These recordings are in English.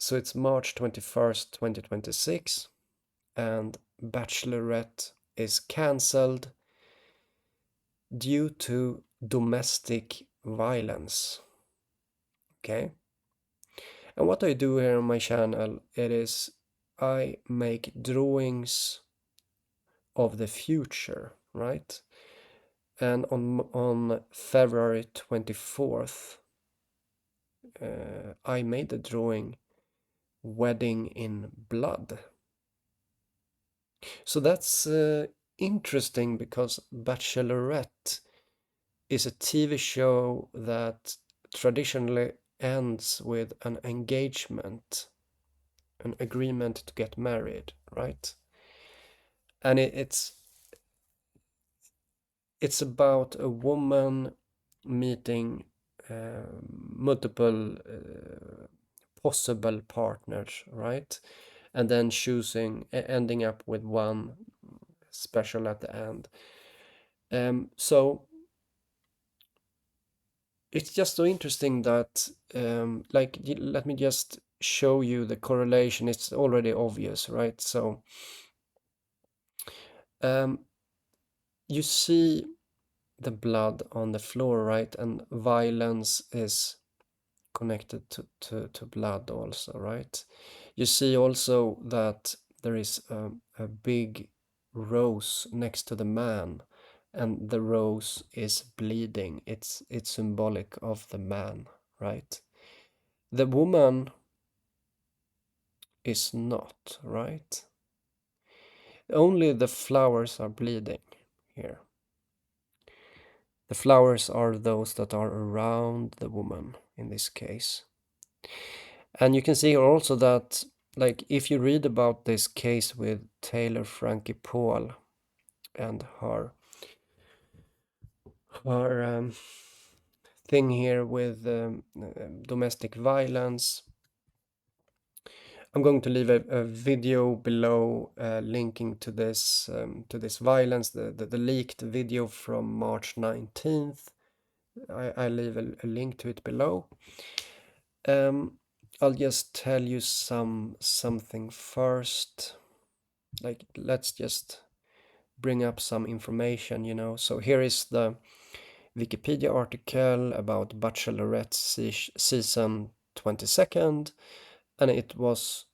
So it's March 21st, 2026, and Bachelorette is cancelled due to domestic violence. Okay? And what I do here on my channel, it is I make drawings of the future, right? And on February 24th, I made the drawing Wedding in Blood. So that's interesting because Bachelorette is a TV show that traditionally ends with an engagement, an agreement to get married, right? And it's about a woman meeting multiple possible partners, right? And then ending up with one special at the end. So it's just so interesting that, let me just show you the correlation. It's already obvious, right? So you see the blood on the floor, right? And violence is connected to blood also, right? You see also that there is a big rose next to the man, and the rose is bleeding. It's symbolic of the man, right? The woman is not, right? Only the flowers are bleeding here. The flowers are those that are around the woman in this case. And you can see here also that, like, if you read about this case with Taylor Frankie Paul and her thing here with domestic violence, I'm going to leave a video below linking to this violence, the leaked video from March 19th. I leave a link to it below. I'll just tell you something first. Like, let's just bring up some information, you know. So here is the Wikipedia article about Bachelorette season 22nd, and it was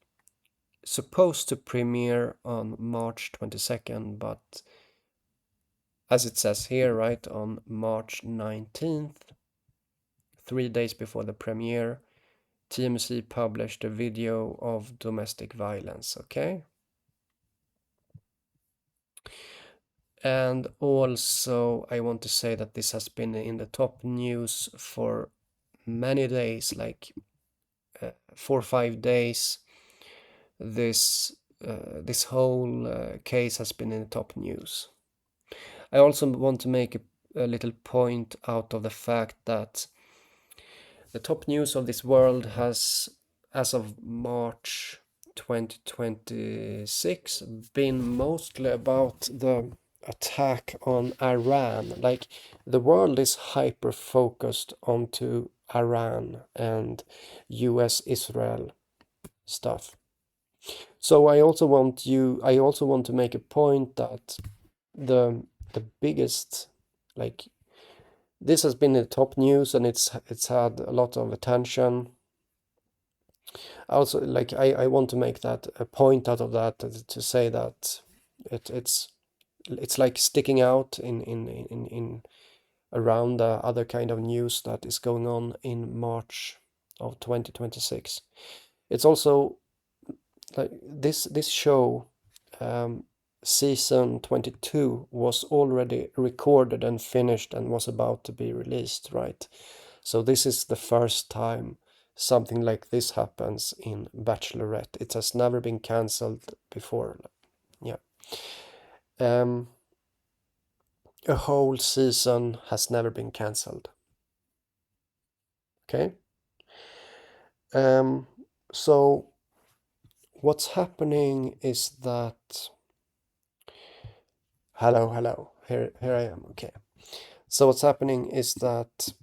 supposed to premiere on March 22nd, but as it says here, right, on March 19th, 3 days before the premiere, TMZ published a video of domestic violence, okay? And also, I want to say that this has been in the top news for many days, like 4 or 5 days. This whole case has been in the top news. I also want to make a little point out of the fact that the top news of this world has, as of March 2026, been mostly about the attack on Iran. Like, the world is hyper focused onto Iran and US-Israel stuff. So I also want to make a point that the biggest, like, this has been the top news and it's had a lot of attention. Also, like, I want to make that a point out of that, to say that it's like sticking out in around the other kind of news that is going on in March of 2026. It's also like this show, season 22, was already recorded and finished and was about to be released, right? So this is the first time something like this happens in Bachelorette. It has never been cancelled before. Yeah. A whole season has never been cancelled. Okay. So what's happening is that, hello, here I am. Okay. So what's happening is that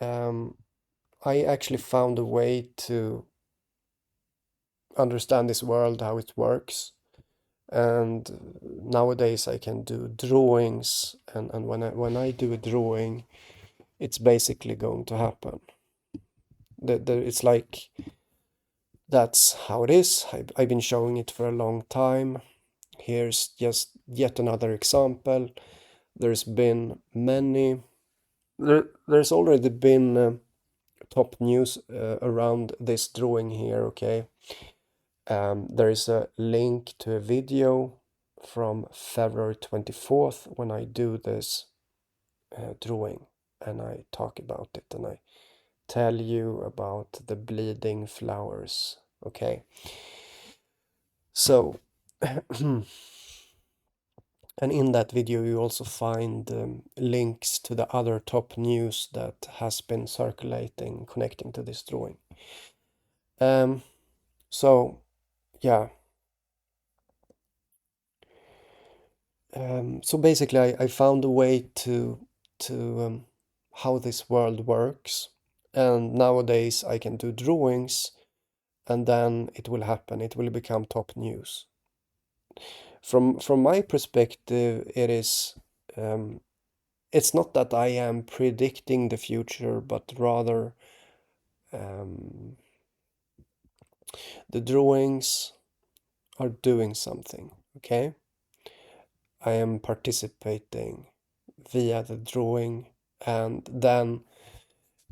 I actually found a way to understand this world, how it works. And nowadays I can do drawings, and when I do a drawing, it's basically going to happen. It's like, that's how it is. I've been showing it for a long time. Here's just yet another example. There's been many, there's already been top news around this drawing here, okay? There is a link to a video from February 24th when I do this drawing, and I talk about it, and I tell you about the bleeding flowers, okay? So, and in that video you also find links to the other top news that has been circulating connecting to this drawing. So, yeah. So basically I found a way to how this world works, and nowadays I can do drawings, and then it will happen, it will become top news. From my perspective, it is it's not that I am predicting the future, but rather the drawings are doing something, okay? I am participating via the drawing, and then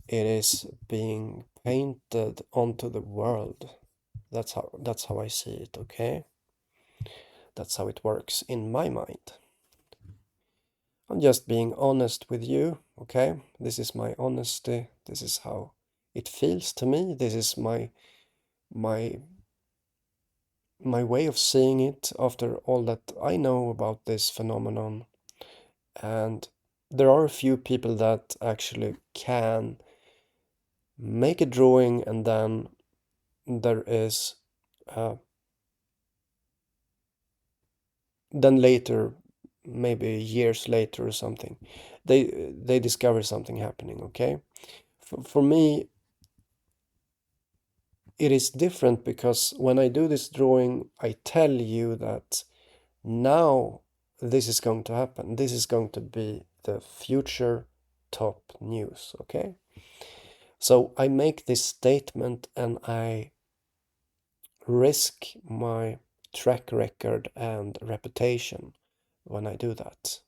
it is being painted onto the world. That's how I see it, okay? That's how it works in my mind. I'm just being honest with you, okay? This is my honesty. This is how it feels to me. This is my way of seeing it after all that I know about this phenomenon. And there are a few people that actually can make a drawing, and then there is then later, maybe years later or something, they discover something happening, okay? For me, it is different, because when I do this drawing, I tell you that now this is going to happen. This is going to be the future top news, okay? So I make this statement, and I risk my track record and reputation when I do that.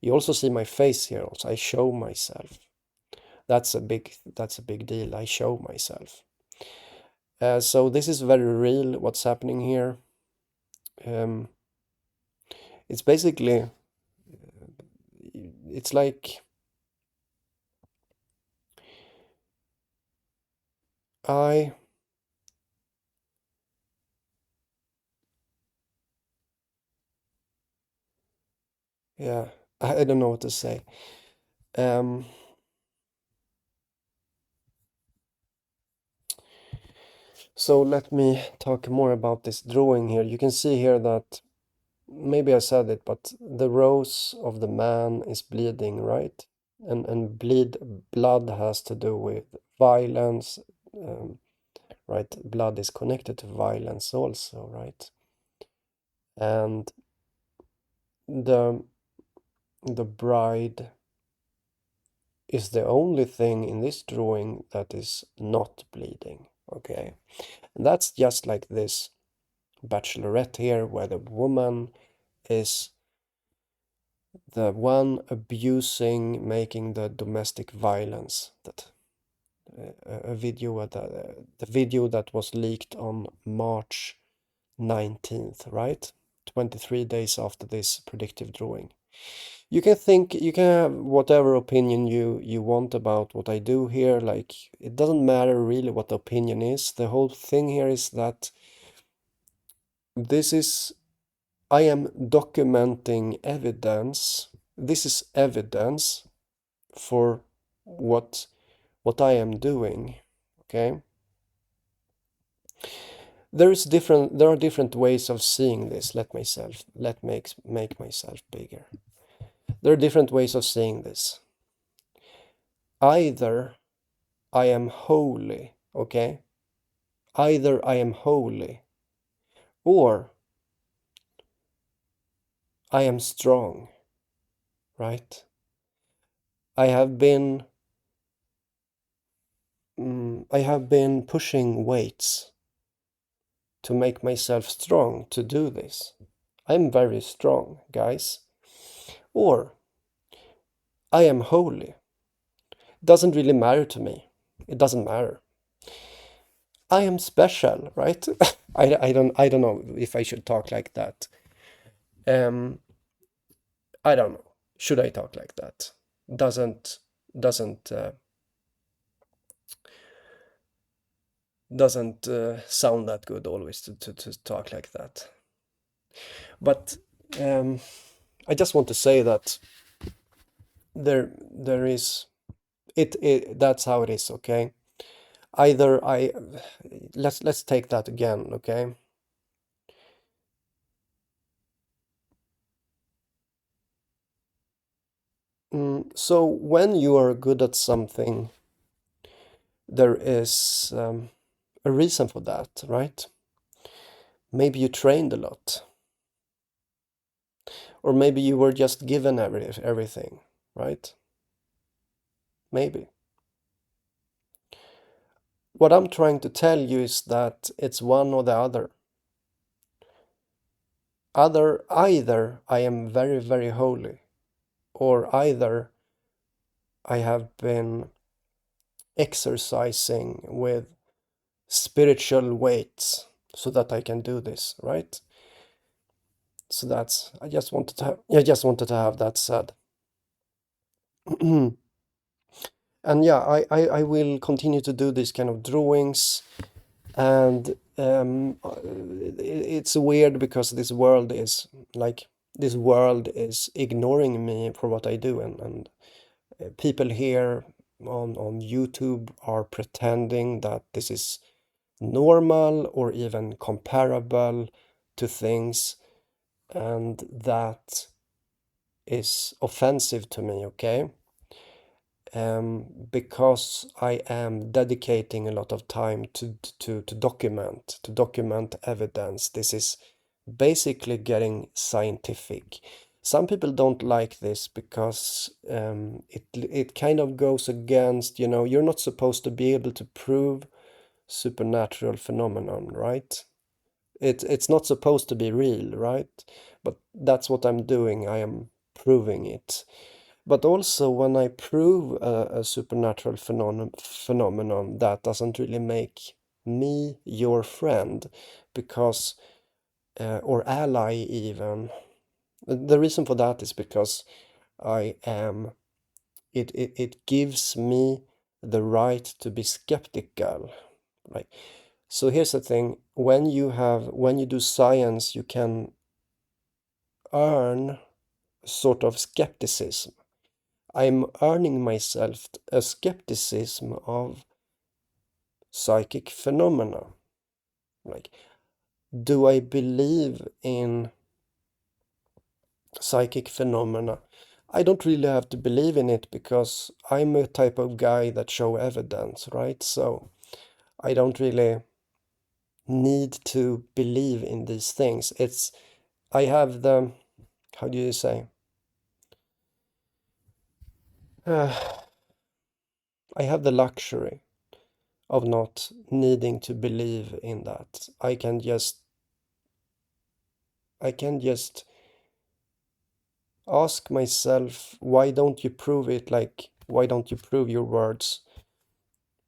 You also see my face here also. I show myself. That's a big deal. I show myself. So this is very real, what's happening here. It's basically, it's like I don't know what to say. So let me talk more about this drawing here. You can see here that, maybe I said it, but the rose of the man is bleeding, right? And blood has to do with violence, right? Blood is connected to violence also, right? And the bride is the only thing in this drawing that is not bleeding, okay? And that's just like this bachelorette here, where the woman is the one abusing, making the domestic violence. That a video the video that was leaked on March 19th, right? 23 days after this predictive drawing. You can have whatever opinion you want about what I do here. Like, it doesn't matter really what the opinion is. The whole thing here is that I am documenting evidence. This is evidence for what I am doing, okay? There are different ways of seeing this. Let make myself bigger. There are different ways of seeing this. Either I am holy, okay? Either I am holy, Or I am strong, right? I have been pushing weights to make myself strong to do this. I'm very strong, guys. Or I am holy. Doesn't really matter to me. It doesn't matter. I am special, right? I don't know if I should talk like that. Um, I don't know. Should I talk like that? Doesn't doesn't doesn't sound that good always to talk like that. But I just want to say that there is it that's how it is, okay? Either I let's take that again, okay? So when you are good at something, there is a reason for that, right? Maybe you trained a lot, or maybe you were just given everything, right? Maybe. What I'm trying to tell you is that it's one or the other. Either I am very, very holy, or either I have been exercising with spiritual weights so that I can do this, right? So that's I just wanted to have that said. And yeah, I will continue to do these kind of drawings, and it's weird because this world is ignoring me for what I do, and people here on YouTube are pretending that this is normal or even comparable to things, and that is offensive to me, okay? Because I am dedicating a lot of time to document evidence. This is basically getting scientific. Some people don't like this because it kind of goes against, you're not supposed to be able to prove supernatural phenomenon, right? It's not supposed to be real, right? But that's what I'm doing. I am proving it. But also, when I prove a supernatural phenomenon, that doesn't really make me your friend, because, or ally even. The reason for that is because I am, it gives me the right to be skeptical, right? So here's the thing, when you do science, you can earn sort of skepticism. I'm earning myself a skepticism of psychic phenomena. Like, do I believe in psychic phenomena? I don't really have to believe in it because I'm a type of guy that show evidence, right? So I don't really need to believe in these things. I have the, how do you say? I have the luxury of not needing to believe in that. I can just ask myself, why don't you prove it? Like, why don't you prove your words?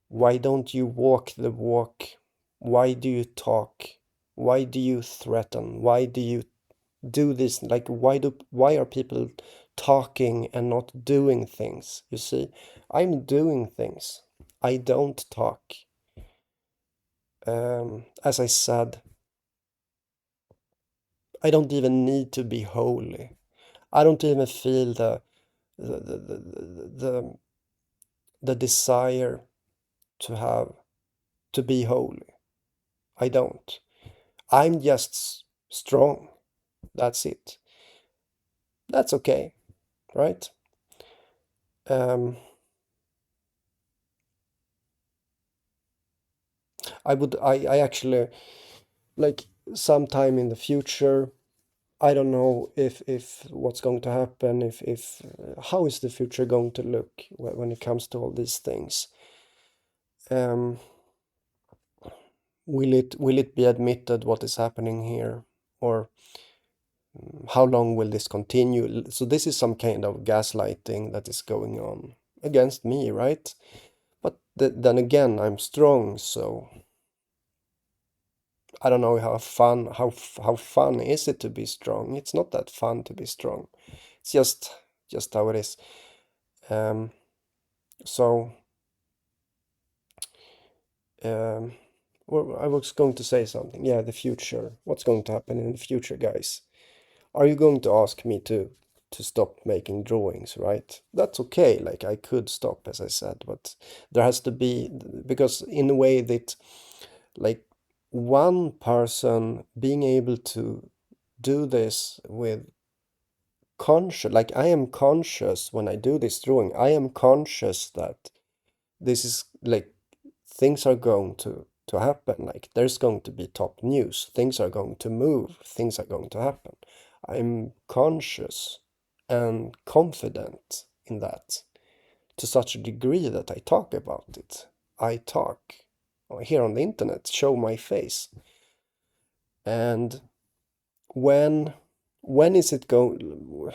Why don't you walk the walk? Why do you talk? Why do you threaten? Why do you do this? Like, why are people talking and not doing things? You see, I'm doing things. I don't talk. As I said, I don't even need to be holy. I don't even feel the the the, the, the desire to have to be holy. I don't. I'm just strong. That's it. That's okay, right? Um, I actually, like, sometime in the future. I don't know if what's going to happen, if how is the future going to look when it comes to all these things. Um, will it be admitted what is happening here, or how long will this continue? So this is some kind of gaslighting that is going on against me, right? But then again, I'm strong, so I don't know how fun is it to be strong. It's not that fun to be strong. It's just how it is. So well, I was going to say something. Yeah, the future. What's going to happen in the future, guys? Are you going to ask me to stop making drawings, right? That's okay. Like, I could stop, as I said, but there has to be, because in a way that, like, one person being able to do this with conscious, like, I am conscious when I do this drawing, I am conscious that this is like, things are going to happen. Like, there's going to be top news, things are going to move, things are going to happen. I'm conscious and confident in that, to such a degree that I talk about it. I talk here on the internet, show my face. And when is it going?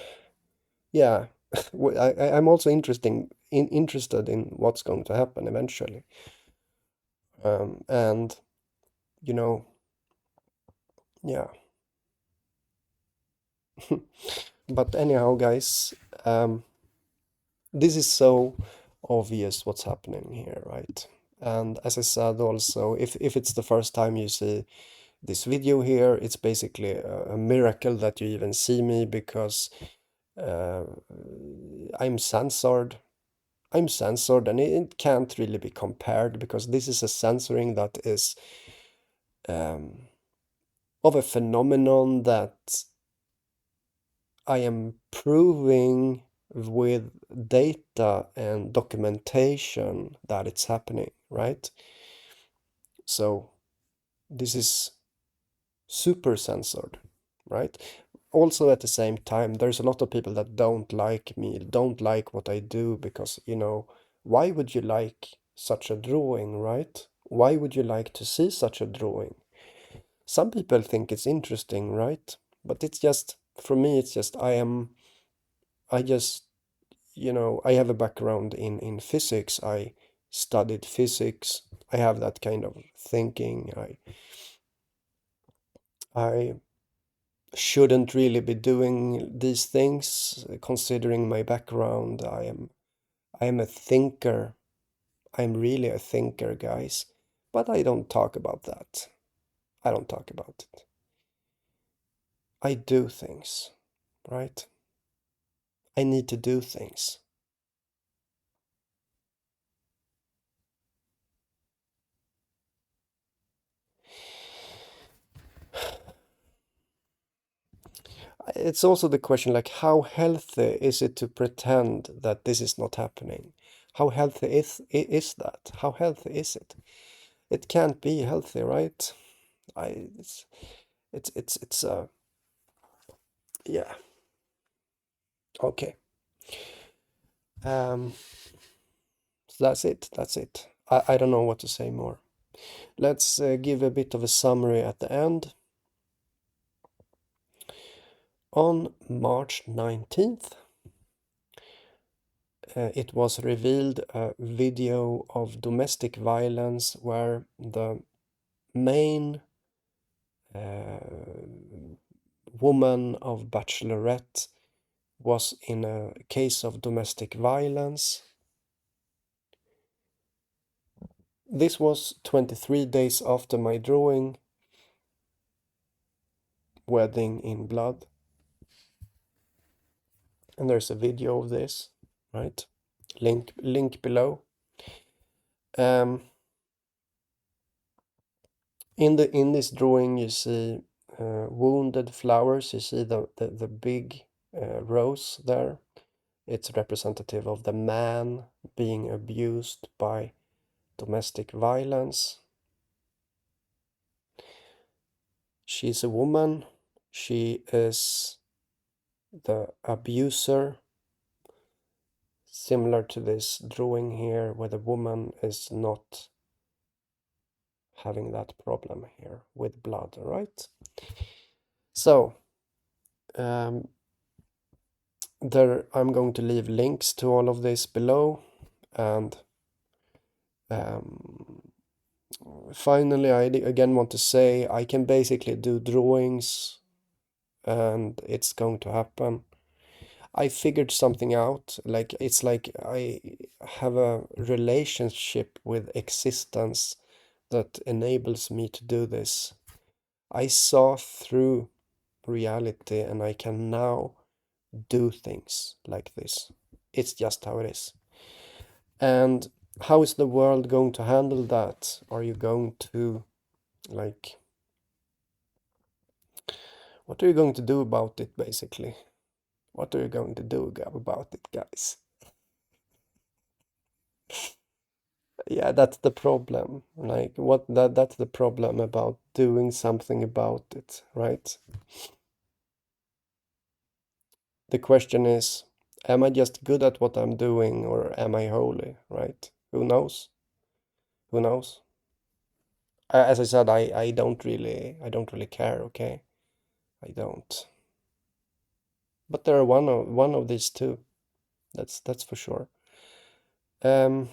Yeah, I'm also interested in what's going to happen eventually. And you know, yeah. But anyhow, guys, this is so obvious what's happening here, right? And as I said also, if it's the first time you see this video here, it's basically a miracle that you even see me, because I'm censored. I'm censored, and it can't really be compared, because this is a censoring that is of a phenomenon that I am proving with data and documentation that it's happening, right? So this is super censored, right? Also, at the same time, there's a lot of people that don't like me, don't like what I do, because, why would you like such a drawing, right? Why would you like to see such a drawing? Some people think it's interesting, right? But it's just, for me, it's just, I just, I have a background in physics. I studied physics. I have that kind of thinking. I shouldn't really be doing these things, considering my background. I am a thinker. I'm really a thinker, guys. But I don't talk about that. I don't talk about it. I do things, right? I need to do things. It's also the question, like, how healthy is it to pretend that this is not happening? How healthy is that? How healthy is it? It can't be healthy, right? I it's yeah. Okay. So that's it. That's it. I don't know what to say more. Let's give a bit of a summary at the end. On March 19th, it was revealed a video of domestic violence where the main woman of Bachelorette was in a case of domestic violence. This was 23 days after my drawing, Wedding in Blood. And there's a video of this, right? Link below. In this drawing, you see wounded flowers. You see the big rose there. It's representative of the man being abused by domestic violence. She's a woman. She is the abuser, similar to this drawing here where the woman is not having that problem here with blood, right? So I'm going to leave links to all of this below, and finally I again want to say I can basically do drawings and it's going to happen. I figured something out, like it's like I have a relationship with existence that enables me to do this. I saw through reality and I can now do things like this. It's just how it is. And how is the world going to handle that? Are you going to, like, what are you going to do about it, basically? What are you going to do about it, guys? Yeah, that's the problem. Like, that's the problem about doing something about it, right? The question is, am I just good at what I'm doing or am I holy, right? Who knows? Who knows? As I said, I don't really care, okay? I don't. But there are one of these two. That's for sure. Yeah.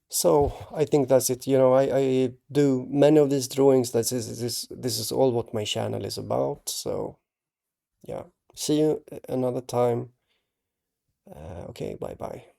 So I think that's it. You know, I do many of these drawings. This is all what my channel is about. So yeah. See you another time. Okay, bye bye.